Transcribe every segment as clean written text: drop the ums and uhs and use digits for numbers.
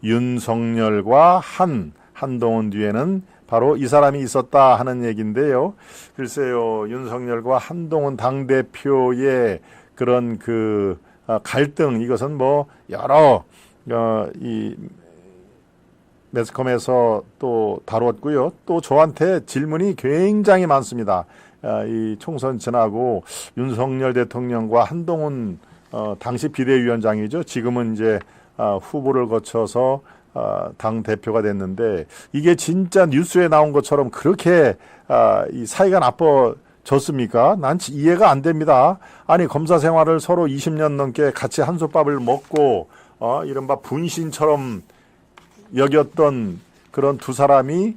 윤석열과 한동훈 뒤에는 바로 이 사람이 있었다 하는 얘기인데요. 글쎄요, 윤석열과 한동훈 당대표의 그런 갈등, 이것은 뭐 여러 이 매스컴에서 또 다뤘고요. 또 저한테 질문이 굉장히 많습니다. 이 총선 지나고 윤석열 대통령과 한동훈 당시 비대위원장이죠. 지금은 이제 후보를 거쳐서 당 대표가 됐는데, 이게 진짜 뉴스에 나온 것처럼 그렇게 이 사이가 나빠졌습니까? 난 이해가 안 됩니다. 아니, 검사 생활을 서로 20년 넘게 같이 한솥밥을 먹고 이른바 분신처럼 여겼던 그런 두 사람이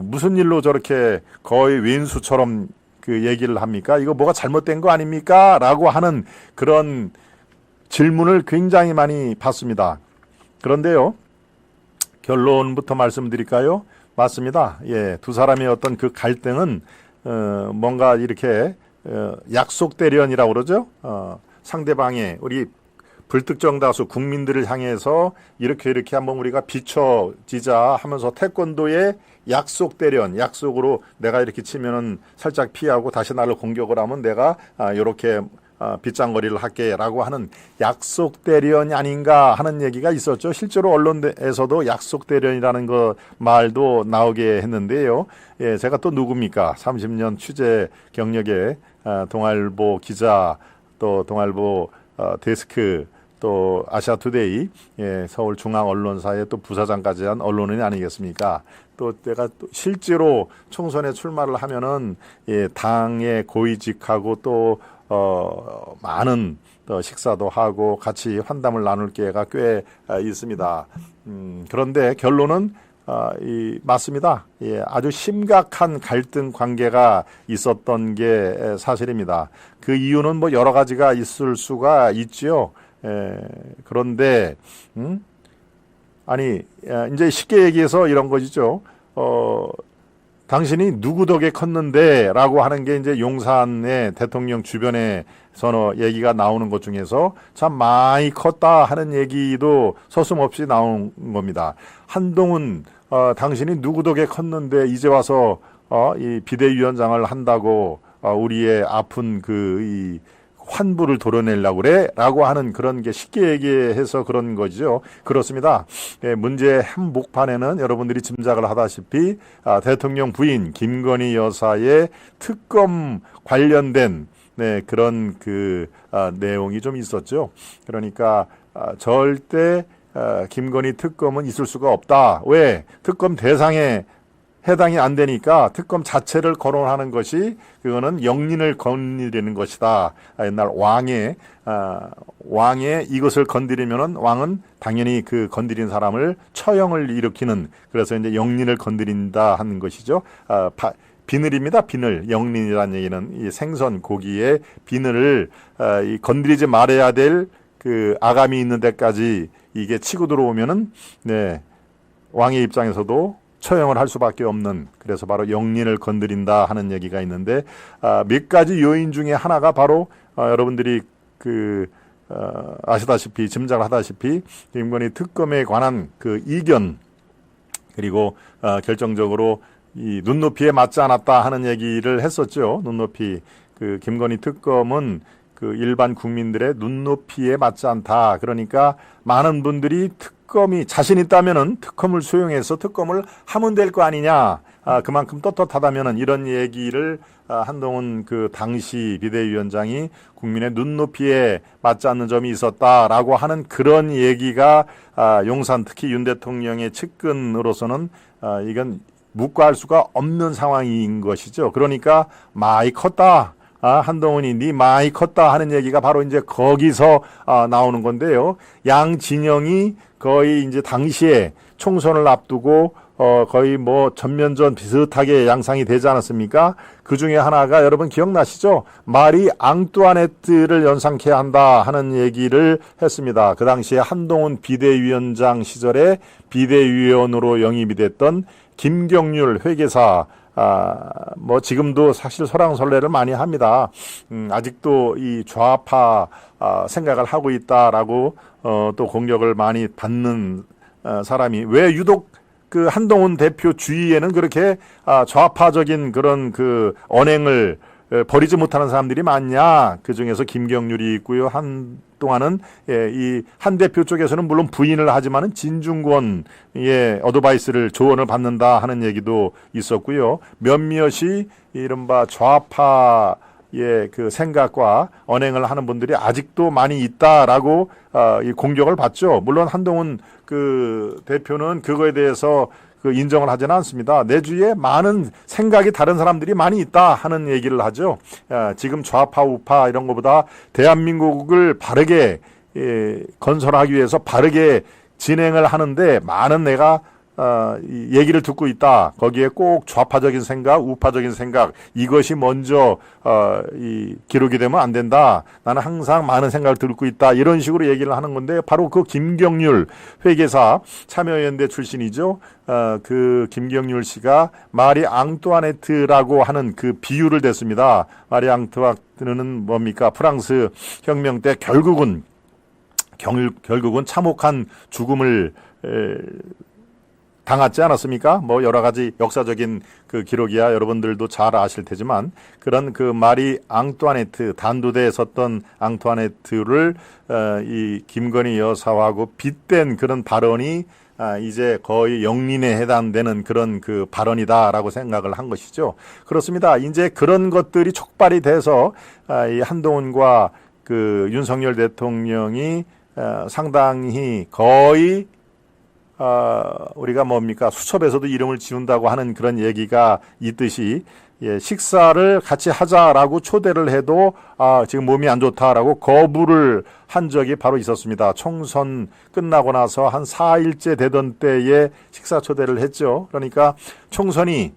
무슨 일로 저렇게 거의 왼수처럼 그 얘기를 합니까? 이거 뭐가 잘못된 거 아닙니까? 라고 하는 그런 질문을 굉장히 많이 받습니다. 그런데요, 결론부터 말씀드릴까요? 맞습니다. 두 사람의 어떤 그 갈등은 뭔가 이렇게 약속 대련이라고 그러죠. 상대방의 우리 불특정 다수 국민들을 향해서 이렇게 한번 우리가 비춰지자 하면서 태권도의 약속 대련, 약속으로 내가 이렇게 치면은 살짝 피하고 다시 나를 공격을 하면 내가 이렇게 빗장거리를 할게라고 하는 약속 대련이 아닌가 하는 얘기가 있었죠. 실제로 언론에서도 약속 대련이라는 거 말도 나오게 했는데요. 제가 또 누굽니까? 30년 취재 경력에 동아일보 기자, 또 동아일보 데스크, 또 아시아투데이, 서울중앙언론사의 또 부사장까지 한 언론인이 아니겠습니까? 또 내가 또 실제로 총선에 출마를 하면은 당의 고위직하고 또 많은 또 식사도 하고 같이 환담을 나눌 기회가 꽤 있습니다. 그런데 결론은 맞습니다. 아주 심각한 갈등 관계가 있었던 게 사실입니다. 그 이유는 뭐 여러 가지가 있을 수가 있지요. 그런데 아니, 이제 쉽게 얘기해서 이런 것이죠. 당신이 누구 덕에 컸는데 라고 하는 게 이제 용산의 대통령 주변에서 얘기가 나오는 것 중에서 참 많이 컸다 하는 얘기도 서슴없이 나온 겁니다. 한동훈, 당신이 누구 덕에 컸는데 이제 와서 이 비대위원장을 한다고 우리의 아픈 이 환부를 도려내려고 그래? 라고 하는 그런 게 쉽게 얘기해서 그런 거죠. 그렇습니다. 문제의 한복판에는 여러분들이 짐작을 하다시피 대통령 부인 김건희 여사의 특검 관련된 그런 내용이 좀 있었죠. 그러니까 절대 김건희 특검은 있을 수가 없다. 왜? 특검 대상에 해당이 안 되니까 특검 자체를 거론하는 것이 그거는 영린을 건드리는 것이다. 옛날 왕의 이것을 건드리면은 왕은 당연히 그 건드린 사람을 처형을 일으키는, 그래서 이제 영린을 건드린다 하는 것이죠. 비늘입니다. 비늘. 영린이라는 얘기는 이 생선 고기의 비늘을 건드리지 말아야 될 그 아감이 있는 데까지 이게 치고 들어오면은 왕의 입장에서도 처형을 할 수밖에 없는, 그래서 바로 영린을 건드린다 하는 얘기가 있는데, 몇 가지 요인 중에 하나가 바로 여러분들이 아시다시피, 짐작을 하다시피 김건희 특검에 관한 그 이견, 그리고 결정적으로 이 눈높이에 맞지 않았다 하는 얘기를 했었죠. 눈높이, 김건희 특검은 일반 국민들의 눈높이에 맞지 않다. 그러니까 많은 분들이 특검이 자신 있다면은 특검을 수용해서 특검을 하면 될 거 아니냐. 그만큼 떳떳하다면은 이런 얘기를 한동훈 당시 비대위원장이 국민의 눈높이에 맞지 않는 점이 있었다라고 하는 그런 얘기가 용산, 특히 윤 대통령의 측근으로서는 이건 묵과할 수가 없는 상황인 것이죠. 그러니까 많이 컸다. 한동훈이 네 많이 컸다 하는 얘기가 바로 이제 거기서 나오는 건데요. 양 진영이 거의 이제 당시에 총선을 앞두고 거의 뭐 전면전 비슷하게 양상이 되지 않았습니까? 그 중에 하나가 여러분 기억나시죠? 마리 앙뚜아네트를 연상케 한다 하는 얘기를 했습니다. 그 당시에 한동훈 비대위원장 시절에 비대위원으로 영입이 됐던 김경률 회계사, 뭐 지금도 사실 설왕설래를 많이 합니다. 아직도 이 좌파 생각을 하고 있다라고 또 공격을 많이 받는 사람이 왜 유독 그 한동훈 대표 주위에는 그렇게 좌파적인 그런 그 언행을 버리지 못하는 사람들이 많냐? 그 중에서 김경률이 있고요. 한동안은 이 한 대표 쪽에서는 물론 부인을 하지만은 진중권의 어드바이스를 조언을 받는다 하는 얘기도 있었고요. 몇몇이 이른바 좌파의 그 생각과 언행을 하는 분들이 아직도 많이 있다라고 이 공격을 받죠. 물론 한동훈 그 대표는 그거에 대해서 그 인정을 하지는 않습니다. 내 주위에 많은 생각이 다른 사람들이 많이 있다 하는 얘기를 하죠. 지금 좌파 우파 이런 것보다 대한민국을 바르게 건설하기 위해서 바르게 진행을 하는데 많은 내가 이 얘기를 듣고 있다. 거기에 꼭 좌파적인 생각, 우파적인 생각 이것이 먼저 이 기록이 되면 안 된다. 나는 항상 많은 생각을 듣고 있다. 이런 식으로 얘기를 하는 건데 바로 그 김경률 회계사 참여연대 출신이죠. 그 김경률 씨가 마리 앙뚜아네트라고 하는 그 비유를 댔습니다. 마리 앙뚜아네트는 뭡니까? 프랑스 혁명 때 결국은 참혹한 죽음을 당하지 않았습니까? 뭐 여러 가지 역사적인 그 기록이야 여러분들도 잘 아실 테지만 그런 그 마리 앙뚜아네트 단두대에 섰던 앙뚜아네트를 이 김건희 여사하고 빗댄 그런 발언이 이제 거의 영린에 해당되는 그런 그 발언이다라고 생각을 한 것이죠. 그렇습니다. 이제 그런 것들이 촉발이 돼서 이 한동훈과 그 윤석열 대통령이 상당히 거의 우리가 뭡니까 수첩에서도 이름을 지운다고 하는 그런 얘기가 있듯이 식사를 같이 하자라고 초대를 해도 지금 몸이 안 좋다라고 거부를 한 적이 바로 있었습니다. 총선 끝나고 나서 한 4일째 되던 때에 식사 초대를 했죠. 그러니까 총선이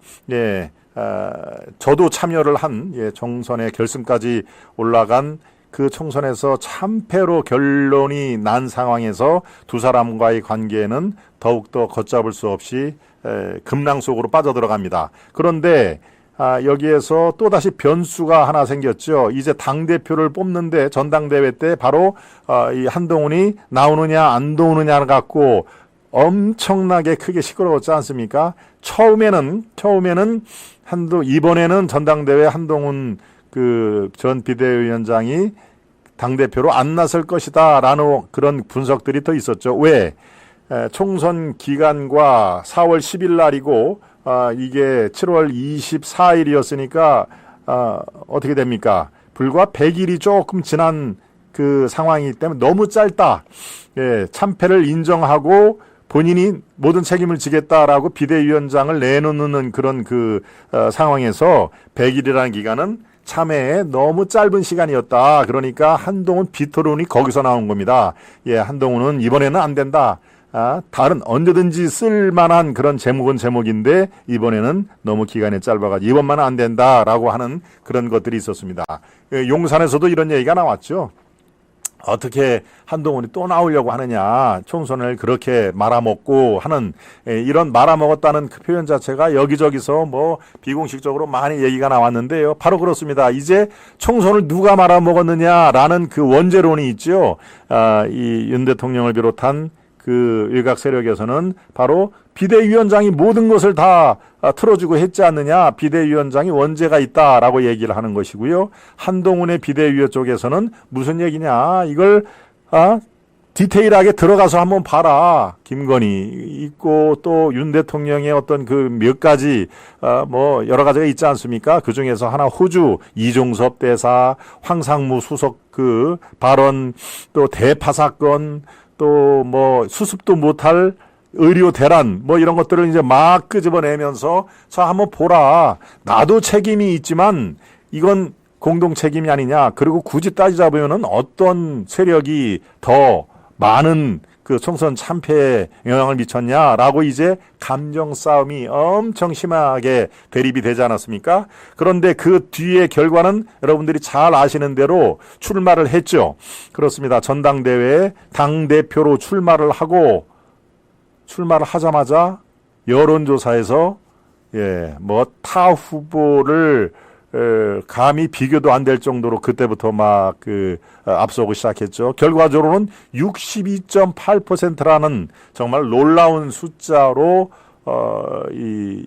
저도 참여를 한 총선의 결승까지 올라간 그 총선에서 참패로 결론이 난 상황에서 두 사람과의 관계는 더욱더 걷잡을 수 없이 급랑 속으로 빠져들어갑니다. 그런데 여기에서 또다시 변수가 하나 생겼죠. 이제 당대표를 뽑는데 전당대회 때 바로 이 한동훈이 나오느냐 안 나오느냐 갖고 엄청나게 크게 시끄러웠지 않습니까? 처음에는 이번에는 전당대회 한동훈 그 전 비대위원장이 당대표로 안 나설 것이다 라는 그런 분석들이 더 있었죠. 왜? 총선 기간과 4월 10일 날이고 이게 7월 24일이었으니까 어떻게 됩니까? 불과 100일이 조금 지난 그 상황이기 때문에 너무 짧다. 참패를 인정하고 본인이 모든 책임을 지겠다라고 비대위원장을 내놓는 그런 그 상황에서 100일이라는 기간은 참회에 너무 짧은 시간이었다. 그러니까 한동훈 비토론이 거기서 나온 겁니다. 한동훈은 이번에는 안 된다. 다른 언제든지 쓸만한 그런 제목은 제목인데 이번에는 너무 기간이 짧아가지고 이번만은 안 된다라고 하는 그런 것들이 있었습니다. 용산에서도 이런 얘기가 나왔죠. 어떻게 한동훈이 또 나오려고 하느냐. 총선을 그렇게 말아먹고 하는 이런 말아먹었다는 그 표현 자체가 여기저기서 뭐 비공식적으로 많이 얘기가 나왔는데요. 바로 그렇습니다. 이제 총선을 누가 말아먹었느냐라는 그 원죄론이 있죠. 이 윤 대통령을 비롯한 그 일각 세력에서는 바로 비대위원장이 모든 것을 다 틀어주고 했지 않느냐. 비대위원장이 원죄가 있다라고 얘기를 하는 것이고요. 한동훈의 비대위원 쪽에서는 무슨 얘기냐. 이걸 디테일하게 들어가서 한번 봐라. 김건희 있고 또 윤 대통령의 어떤 그 몇 가지 뭐 여러 가지가 있지 않습니까? 그 중에서 하나 호주 이종섭 대사, 황상무 수석 그 발언, 또 대파 사건, 또 뭐 수습도 못할 의료 대란 뭐 이런 것들을 이제 막 끄집어내면서 자 한번 보라. 나도 책임이 있지만 이건 공동 책임이 아니냐. 그리고 굳이 따지자 보면은 어떤 세력이 더 많은 그 총선 참패에 영향을 미쳤냐라고 이제 감정 싸움이 엄청 심하게 대립이 되지 않았습니까? 그런데 그 뒤의 결과는 여러분들이 잘 아시는 대로 출마를 했죠. 그렇습니다. 전당대회에 당대표로 출마를 하자마자 여론조사에서 뭐 타 후보를 감히 비교도 안 될 정도로 그때부터 막 앞서고 시작했죠. 결과적으로는 62.8%라는 정말 놀라운 숫자로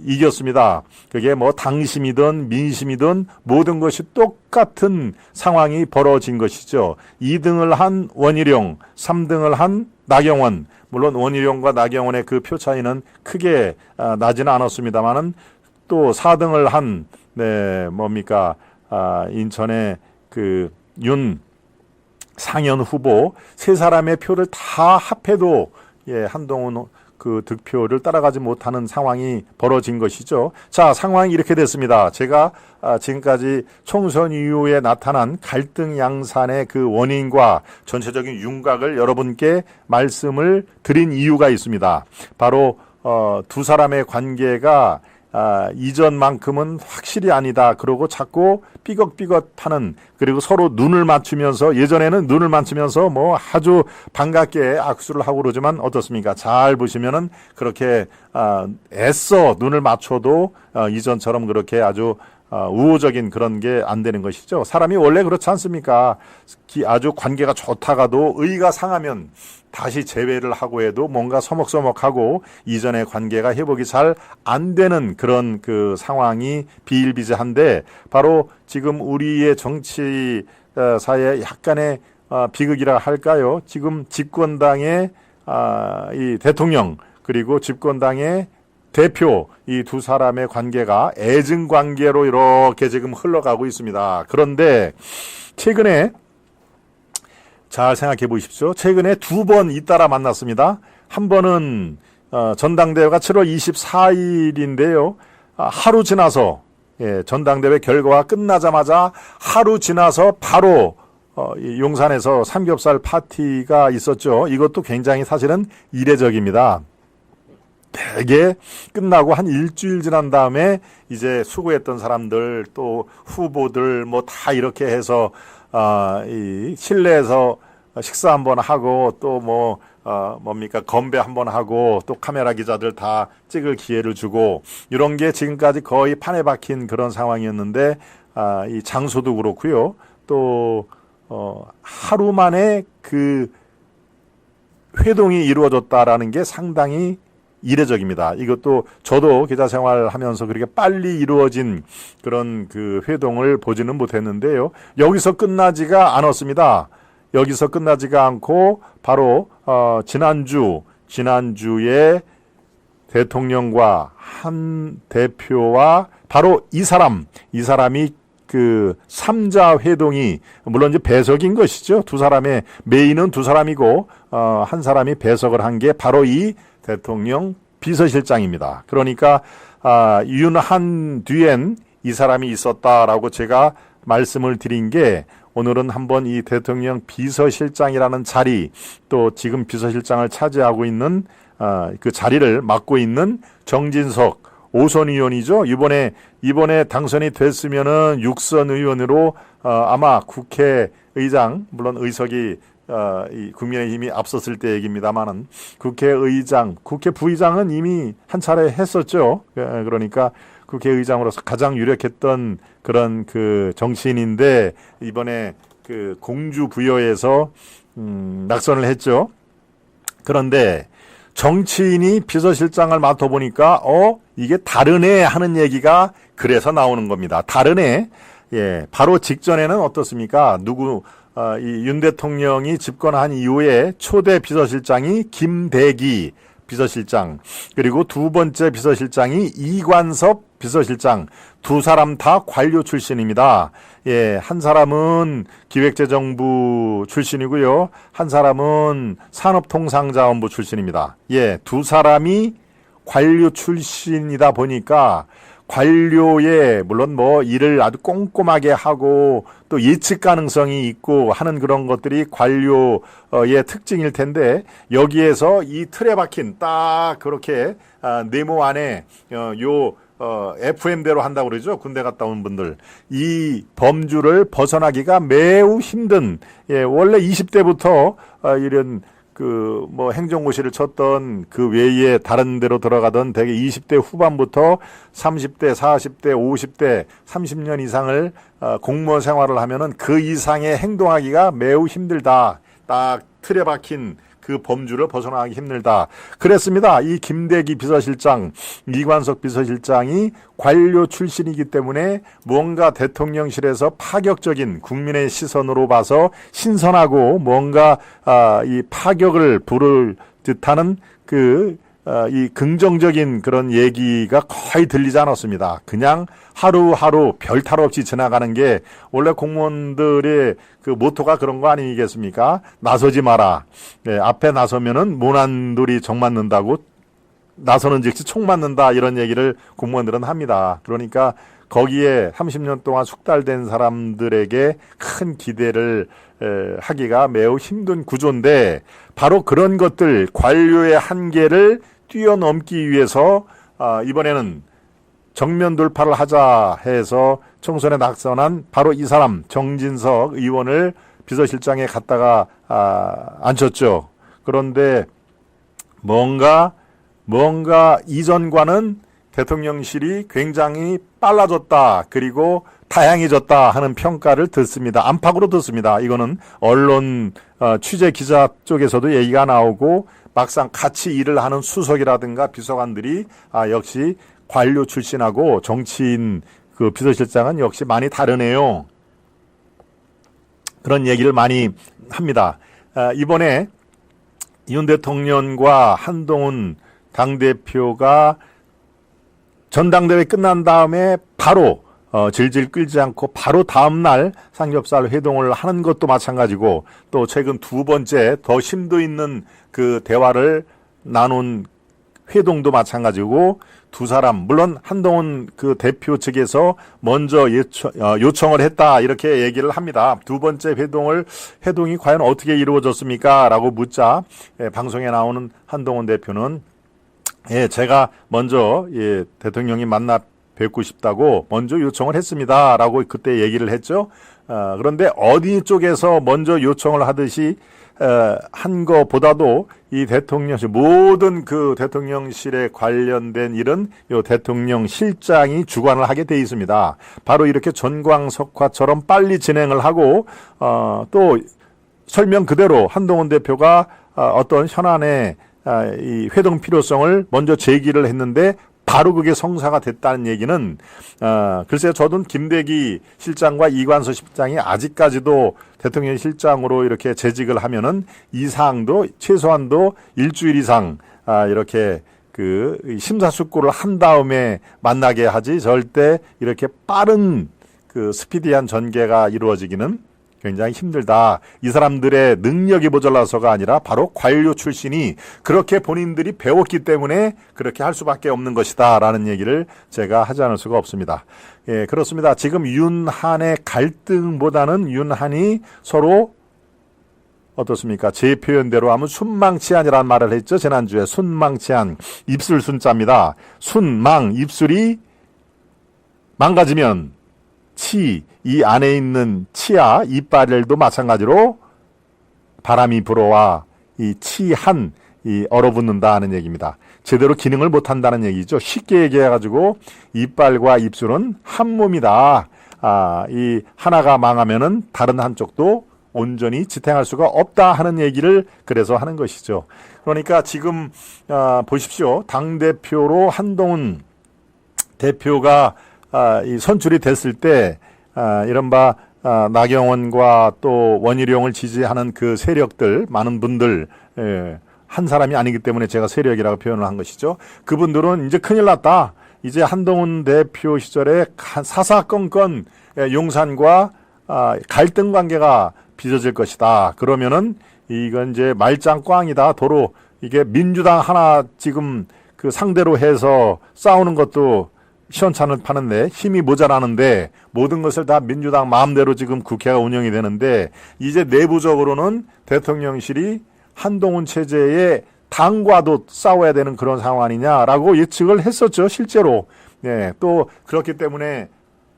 이겼습니다. 그게 뭐 당심이든 민심이든 모든 것이 똑같은 상황이 벌어진 것이죠. 2등을 한 원희룡, 3등을 한 나경원. 물론 원희룡과 나경원의 그 표 차이는 크게 나지는 않았습니다만은 또 4등을 한 인천의 상현 후보 세 사람의 표를 다 합해도 한동훈 득표를 따라가지 못하는 상황이 벌어진 것이죠. 자, 상황이 이렇게 됐습니다. 제가 지금까지 총선 이후에 나타난 갈등 양산의 그 원인과 전체적인 윤곽을 여러분께 말씀을 드린 이유가 있습니다. 바로 두 사람의 관계가 이전만큼은 확실히 아니다. 그러고 자꾸 삐걱삐걱하는, 그리고 서로 눈을 맞추면서, 예전에는 눈을 맞추면서 뭐 아주 반갑게 악수를 하고 그러지만 어떻습니까? 잘 보시면은 그렇게 애써 눈을 맞춰도 이전처럼 그렇게 아주 우호적인 그런 게 안 되는 것이죠. 사람이 원래 그렇지 않습니까? 아주 관계가 좋다가도 의가 상하면 다시 재회를 하고 해도 뭔가 서먹서먹하고 이전의 관계가 회복이 잘 안 되는 그런 상황이 비일비재한데, 바로 지금 우리의 정치사에 약간의 비극이라 할까요? 지금 집권당의 이 대통령, 그리고 집권당의 대표, 이 두 사람의 관계가 애증 관계로 이렇게 지금 흘러가고 있습니다. 그런데 최근에 잘 생각해 보십시오. 최근에 두 번 잇따라 만났습니다. 한 번은 전당대회가 7월 24일인데요. 하루 지나서, 전당대회 결과가 끝나자마자 하루 지나서 바로 용산에서 삼겹살 파티가 있었죠. 이것도 굉장히 사실은 이례적입니다. 대개 끝나고 한 일주일 지난 다음에 이제 수고했던 사람들, 또 후보들 뭐 다 이렇게 해서 이 실내에서 식사 한번 하고, 또 건배 한번 하고, 또 카메라 기자들 다 찍을 기회를 주고, 이런 게 지금까지 거의 판에 박힌 그런 상황이었는데, 이 장소도 그렇고요. 또 하루 만에 그 회동이 이루어졌다라는 게 상당히 이례적입니다. 이것도 저도 기자 생활하면서 그렇게 빨리 이루어진 그런 회동을 보지는 못했는데요. 여기서 끝나지가 않았습니다. 여기서 끝나지가 않고 바로 지난주에 대통령과 한 대표와 바로 이 사람이 3자 회동이, 물론 이제 배석인 것이죠. 두 사람의 메인은 두 사람이고 한 사람이 배석을 한 게 바로 이 대통령 비서실장입니다. 그러니까 윤한 뒤엔 이 사람이 있었다라고 제가 말씀을 드린 게, 오늘은 한번 이 대통령 비서실장이라는 자리, 또 지금 비서실장을 차지하고 있는 그 자리를 맡고 있는 정진석 5선 의원이죠. 이번에 당선이 됐으면은 6선 의원으로 아마 국회의장, 물론 의석이 이 국민의힘이 앞섰을 때 얘기입니다만은 국회 부의장은 이미 한 차례 했었죠. 그러니까 국회의장으로서 가장 유력했던 그런 정치인인데, 이번에 공주 부여에서 낙선을 했죠. 그런데 정치인이 비서실장을 맡아보니까 이게 다르네 하는 얘기가 그래서 나오는 겁니다. 다르네. 바로 직전에는 어떻습니까? 이 윤 대통령이 집권한 이후에 초대 비서실장이 김대기 비서실장, 그리고 두 번째 비서실장이 이관섭 비서실장, 두 사람 다 관료 출신입니다. 한 사람은 기획재정부 출신이고요. 한 사람은 산업통상자원부 출신입니다. 두 사람이 관료 출신이다 보니까 관료의, 물론 일을 아주 꼼꼼하게 하고 또 예측 가능성이 있고 하는 그런 것들이 관료의 특징일 텐데, 여기에서 이 틀에 박힌 딱 그렇게 네모 안에 FM대로 한다고 그러죠. 군대 갔다 온 분들. 이 범주를 벗어나기가 매우 힘든, 원래 20대부터 이런 뭐 행정고시를 쳤던 그 외에 다른 데로 들어가던 대개 20대 후반부터 30대, 40대, 50대, 30년 이상을 공무원 생활을 하면은 그 이상의 행동하기가 매우 힘들다. 딱 틀에 박힌 그 범주를 벗어나기 힘들다. 그랬습니다. 이 김대기 비서실장, 이관석 비서실장이 관료 출신이기 때문에 뭔가 대통령실에서 파격적인 국민의 시선으로 봐서 신선하고 뭔가 이 파격을 부를 듯하는 이 긍정적인 그런 얘기가 거의 들리지 않았습니다. 그냥 하루하루 별탈 없이 지나가는 게 원래 공무원들의 그 모토가 그런 거 아니겠습니까? 나서지 마라. 네, 앞에 나서면은 모난돌이 정 맞는다고 나서는 즉시 총 맞는다 이런 얘기를 공무원들은 합니다. 그러니까 거기에 30년 동안 숙달된 사람들에게 큰 기대를 하기가 매우 힘든 구조인데 바로 그런 것들 관료의 한계를 뛰어넘기 위해서 이번에는 정면 돌파를 하자 해서 총선에 낙선한 바로 이 사람 정진석 의원을 비서실장에 갖다가 앉혔죠. 그런데 뭔가 이전과는 대통령실이 굉장히 빨라졌다. 그리고 다양해졌다 하는 평가를 듣습니다. 안팎으로 듣습니다. 이거는 언론 취재 기자 쪽에서도 얘기가 나오고 막상 같이 일을 하는 수석이라든가 비서관들이 역시 관료 출신하고 정치인 그 비서실장은 역시 많이 다르네요. 그런 얘기를 많이 합니다. 이번에 윤 대통령과 한동훈 당대표가 전당대회 끝난 다음에 바로 질질 끌지 않고 바로 다음날 삼겹살 회동을 하는 것도 마찬가지고 또 최근 두 번째 더 심도 있는 그 대화를 나눈 회동도 마찬가지고 두 사람 물론 한동훈 그 대표 측에서 먼저 요청을 했다 이렇게 얘기를 합니다. 두 번째 회동이 과연 어떻게 이루어졌습니까? 라고 묻자 방송에 나오는 한동훈 대표는 제가 먼저 대통령이 만나 뵙고 싶다고 먼저 요청을 했습니다. 라고 그때 얘기를 했죠. 그런데 어디 쪽에서 먼저 요청을 하듯이 한 것보다도 이 대통령실 모든 그 대통령실에 관련된 일은 요 대통령실장이 주관을 하게 돼 있습니다. 바로 이렇게 전광석화처럼 빨리 진행을 하고 또 설명 그대로 한동훈 대표가 어떤 현안의 이 회동 필요성을 먼저 제기를 했는데 바로 그게 성사가 됐다는 얘기는 글쎄요 저도 김대기 실장과 이관석 실장이 아직까지도 대통령 실장으로 이렇게 재직을 하면은 이 사항도 최소한도 일주일 이상 이렇게 그 심사숙고를 한 다음에 만나게 하지 절대 이렇게 빠른 그 스피디한 전개가 이루어지기는 굉장히 힘들다. 이 사람들의 능력이 모자라서가 아니라 바로 관료 출신이 그렇게 본인들이 배웠기 때문에 그렇게 할 수밖에 없는 것이다 라는 얘기를 제가 하지 않을 수가 없습니다. 예, 그렇습니다. 지금 윤한의 갈등보다는 윤한이 서로 어떻습니까? 제 표현대로 하면 순망치한이라는 말을 했죠. 지난주에 순망치한 입술 순자입니다. 순망 입술이 망가지면 이 안에 있는 치아, 이빨도 마찬가지로 바람이 불어와 이 치한, 얼어붙는다 하는 얘기입니다. 제대로 기능을 못한다는 얘기죠. 쉽게 얘기해가지고 이빨과 입술은 한 몸이다. 이 하나가 망하면은 다른 한쪽도 온전히 지탱할 수가 없다 하는 얘기를 그래서 하는 것이죠. 그러니까 지금 보십시오. 당대표로 한동훈 대표가 이 선출이 됐을 때 이른바 나경원과 또 원희룡을 지지하는 그 세력들 많은 분들 한 사람이 아니기 때문에 제가 세력이라고 표현을 한 것이죠. 그분들은 이제 큰일 났다. 이제 한동훈 대표 시절에 사사건건 용산과 갈등 관계가 빚어질 것이다. 그러면은 이건 이제 말짱꽝이다. 도로 이게 민주당 하나 지금 그 상대로 해서 싸우는 것도 시원찮을 파는데 힘이 모자라는데 모든 것을 다 민주당 마음대로 지금 국회가 운영이 되는데 이제 내부적으로는 대통령실이 한동훈 체제의 당과도 싸워야 되는 그런 상황 아니냐라고 예측을 했었죠. 실제로. 네, 또 그렇기 때문에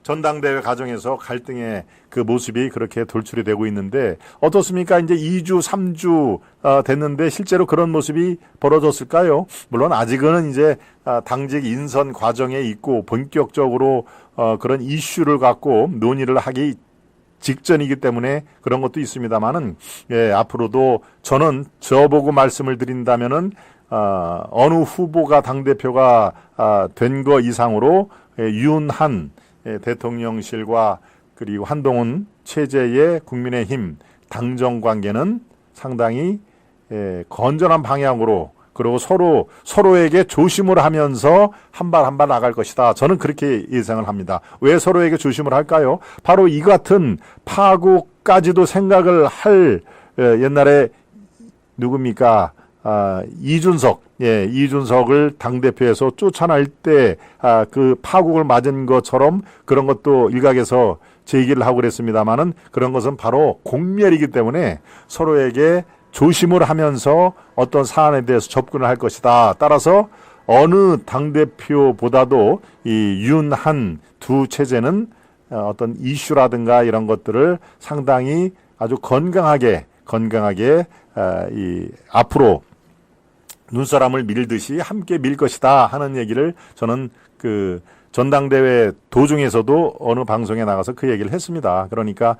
전당대회 과정에서 갈등의 그 모습이 그렇게 돌출이 되고 있는데 어떻습니까? 이제 2주, 3주 됐는데 실제로 그런 모습이 벌어졌을까요? 물론 아직은 이제 당직 인선 과정에 있고 본격적으로 그런 이슈를 갖고 논의를 하기 직전이기 때문에 그런 것도 있습니다만은 예, 앞으로도 저는 저보고 말씀을 드린다면은 어느 후보가 당대표가 된 거 이상으로 윤한 대통령실과 그리고 한동훈 체제의 국민의힘 당정 관계는 상당히 건전한 방향으로 그리고 서로에게 조심을 하면서 한 발 한 발 나갈 것이다. 저는 그렇게 예상을 합니다. 왜 서로에게 조심을 할까요? 바로 이 같은 파국까지도 생각을 할 옛날에 누굽니까? 이준석을 당대표에서 쫓아낼 때 그 파국을 맞은 것처럼 그런 것도 일각에서 제기를 하고 그랬습니다만은 그런 것은 바로 공멸이기 때문에 서로에게 조심을 하면서 어떤 사안에 대해서 접근을 할 것이다. 따라서 어느 당대표보다도 이 윤한 두 체제는 어떤 이슈라든가 이런 것들을 상당히 아주 건강하게 이 앞으로 눈사람을 밀듯이 함께 밀 것이다 하는 얘기를 저는 그 전당대회 도중에서도 어느 방송에 나가서 그 얘기를 했습니다. 그러니까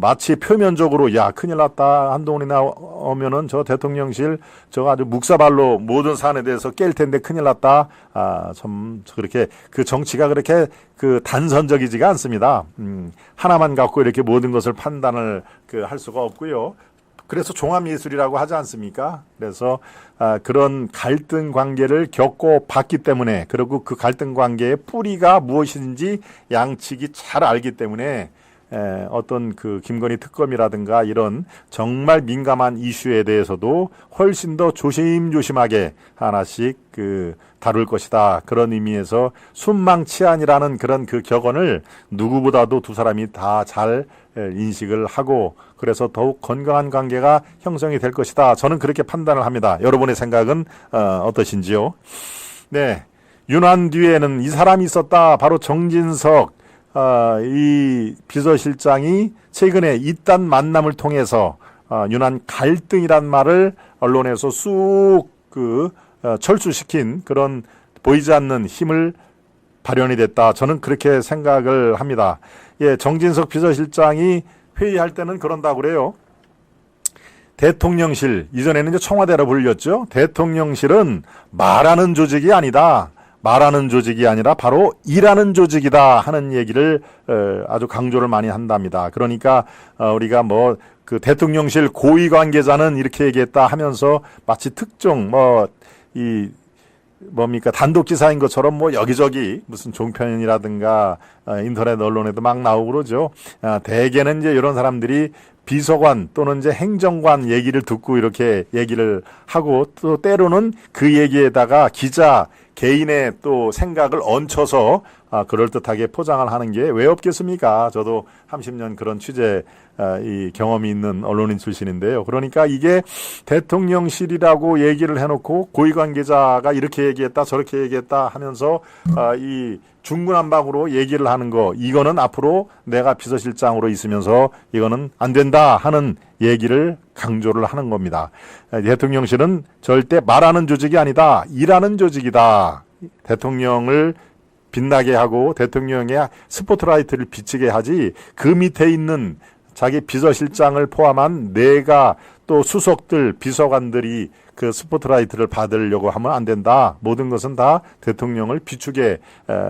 마치 표면적으로 야 큰일 났다 한동훈이 나오면은 저 대통령실 저거 아주 묵사발로 모든 사안에 대해서 깰 텐데 큰일 났다. 참 그렇게 그 정치가 그렇게 그 단선적이지가 않습니다. 하나만 갖고 이렇게 모든 것을 판단을 할 수가 없고요. 그래서 종합예술이라고 하지 않습니까? 그래서 그런 갈등 관계를 겪고 봤기 때문에 그리고 그 갈등 관계의 뿌리가 무엇인지 양측이 잘 알기 때문에 어떤 그 김건희 특검이라든가 이런 정말 민감한 이슈에 대해서도 훨씬 더 조심조심하게 하나씩 다룰 것이다. 그런 의미에서 순망치안이라는 그런 그 격언을 누구보다도 두 사람이 다 잘 인식을 하고 그래서 더욱 건강한 관계가 형성이 될 것이다. 저는 그렇게 판단을 합니다. 여러분의 생각은 어떠신지요? 네, 윤한 뒤에는 이 사람이 있었다. 바로 정진석 이 비서실장이 최근에 이딴 만남을 통해서 윤한 갈등이란 말을 언론에서 쑥 철수시킨 그런 보이지 않는 힘을 발현이 됐다. 저는 그렇게 생각을 합니다. 예, 정진석 비서실장이 회의할 때는 그런다고 그래요. 대통령실, 이전에는 이제 청와대로 불렸죠. 대통령실은 말하는 조직이 아니다. 말하는 조직이 아니라 바로 일하는 조직이다 하는 얘기를 아주 강조를 많이 한답니다. 그러니까 우리가 그 대통령실 고위 관계자는 이렇게 얘기했다 하면서 마치 특정 단독지사인 것처럼 여기저기 무슨 종편이라든가 인터넷 언론에도 막 나오고 그러죠. 대개는 이제 이런 사람들이 비서관 또는 이제 행정관 얘기를 듣고 이렇게 얘기를 하고 또 때로는 그 얘기에다가 기자 개인의 또 생각을 얹혀서 그럴듯하게 포장을 하는 게 왜 없겠습니까? 저도 30년 그런 취재 이 경험이 있는 언론인 출신인데요. 그러니까 이게 대통령실이라고 얘기를 해놓고 고위관계자가 이렇게 얘기했다 저렇게 얘기했다 하면서 이 중구난방으로 얘기를 하는 거 이거는 앞으로 내가 비서실장으로 있으면서 이거는 안 된다 하는 얘기를 강조를 하는 겁니다. 대통령실은 절대 말하는 조직이 아니다. 일하는 조직이다. 대통령을 빛나게 하고 대통령의 스포트라이트를 비치게 하지 그 밑에 있는 자기 비서실장을 포함한 내가 또 수석들 비서관들이 그 스포트라이트를 받으려고 하면 안 된다. 모든 것은 다 대통령을 비추게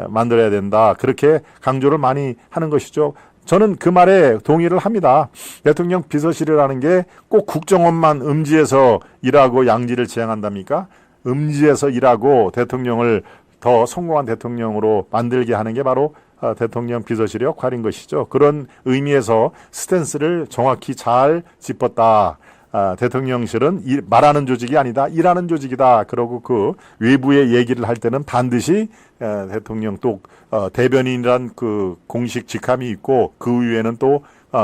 만들어야 된다. 그렇게 강조를 많이 하는 것이죠. 저는 그 말에 동의를 합니다. 대통령 비서실이라는 게 꼭 국정원만 음지에서 일하고 양지를 지향한답니까? 음지에서 일하고 대통령을 더 성공한 대통령으로 만들게 하는 게 바로 대통령 비서실의 역할인 것이죠. 그런 의미에서 스탠스를 정확히 잘 짚었다. 대통령실은 말하는 조직이 아니다. 일하는 조직이다. 그러고 그 외부의 얘기를 할 때는 반드시 대통령 또 대변인이란 그 공식 직함이 있고 그 위에는 또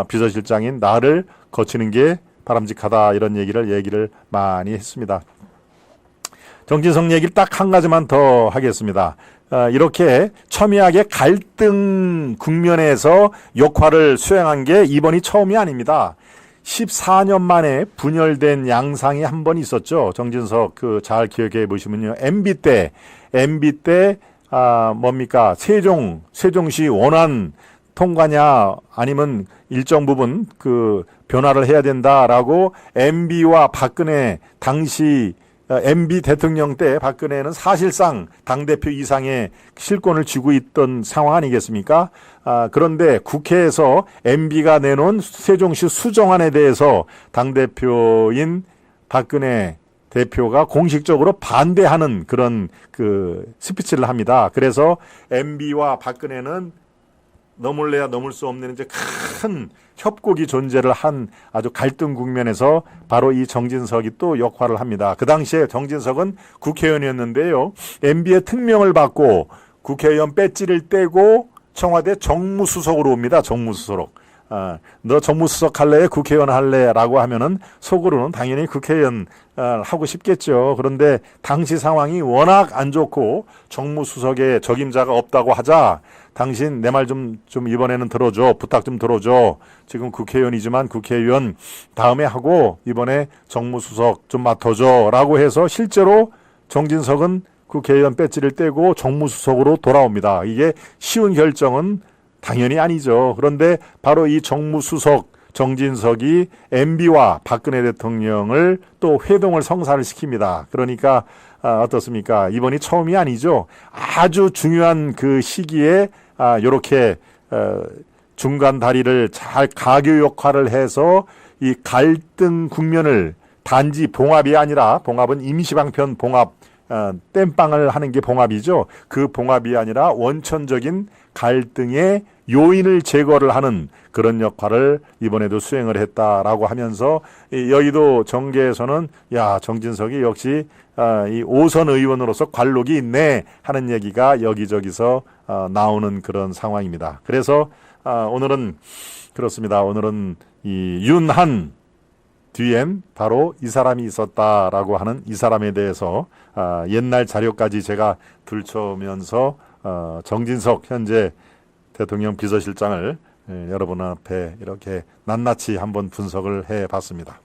비서실장인 나를 거치는 게 바람직하다. 이런 얘기를 많이 했습니다. 정진석 얘기를 딱 한 가지만 더 하겠습니다. 이렇게 첨예하게 갈등 국면에서 역할을 수행한 게 이번이 처음이 아닙니다. 14년 만에 분열된 양상이 한 번 있었죠. 정진석 잘 기억해 보시면요. MB 때 뭡니까? 세종시 원안 통과냐 아니면 일정 부분 변화를 해야 된다라고 MB와 박근혜 당시 MB 대통령 때 박근혜는 사실상 당대표 이상의 실권을 쥐고 있던 상황 아니겠습니까? 그런데 국회에서 MB가 내놓은 세종시 수정안에 대해서 당대표인 박근혜 대표가 공식적으로 반대하는 그런 스피치를 합니다. 그래서 MB와 박근혜는 넘을래야 넘을 수 없는 이제 큰 협곡이 존재를 한 아주 갈등 국면에서 바로 이 정진석이 또 역할을 합니다. 그 당시에 정진석은 국회의원이었는데요. MB의 특명을 받고 국회의원 배지를 떼고 청와대 정무수석으로 옵니다. 정무수석. 너 정무수석 할래? 국회의원 할래? 라고 하면은 속으로는 당연히 국회의원 하고 싶겠죠. 그런데 당시 상황이 워낙 안 좋고 정무수석에 적임자가 없다고 하자 당신 내 말 좀 이번에는 들어줘. 부탁 좀 들어줘. 지금 국회의원이지만 국회의원 다음에 하고 이번에 정무수석 좀 맡아줘. 라고 해서 실제로 정진석은 국회의원 배지를 떼고 정무수석으로 돌아옵니다. 이게 쉬운 결정은 당연히 아니죠. 그런데 바로 이 정무수석 정진석이 MB와 박근혜 대통령을 또 회동을 성사를 시킵니다. 그러니까 어떻습니까? 이번이 처음이 아니죠. 아주 중요한 그 시기에 이렇게 중간 다리를 잘 가교 역할을 해서 이 갈등 국면을 단지 봉합이 아니라 봉합은 임시방편 봉합 땜빵을 하는 게 봉합이죠. 그 봉합이 아니라 원천적인 갈등의 요인을 제거를 하는 그런 역할을 이번에도 수행을 했다라고 하면서 여의도 정계에서는 야 정진석이 역시 이 5선 의원으로서 관록이 있네 하는 얘기가 여기저기서 나오는 그런 상황입니다. 그래서 오늘은 그렇습니다. 오늘은 이 윤한 뒤엔 바로 이 사람이 있었다라고 하는 이 사람에 대해서 옛날 자료까지 제가 들춰오면서 정진석 현재 대통령 비서실장을 여러분 앞에 이렇게 낱낱이 한번 분석을 해봤습니다.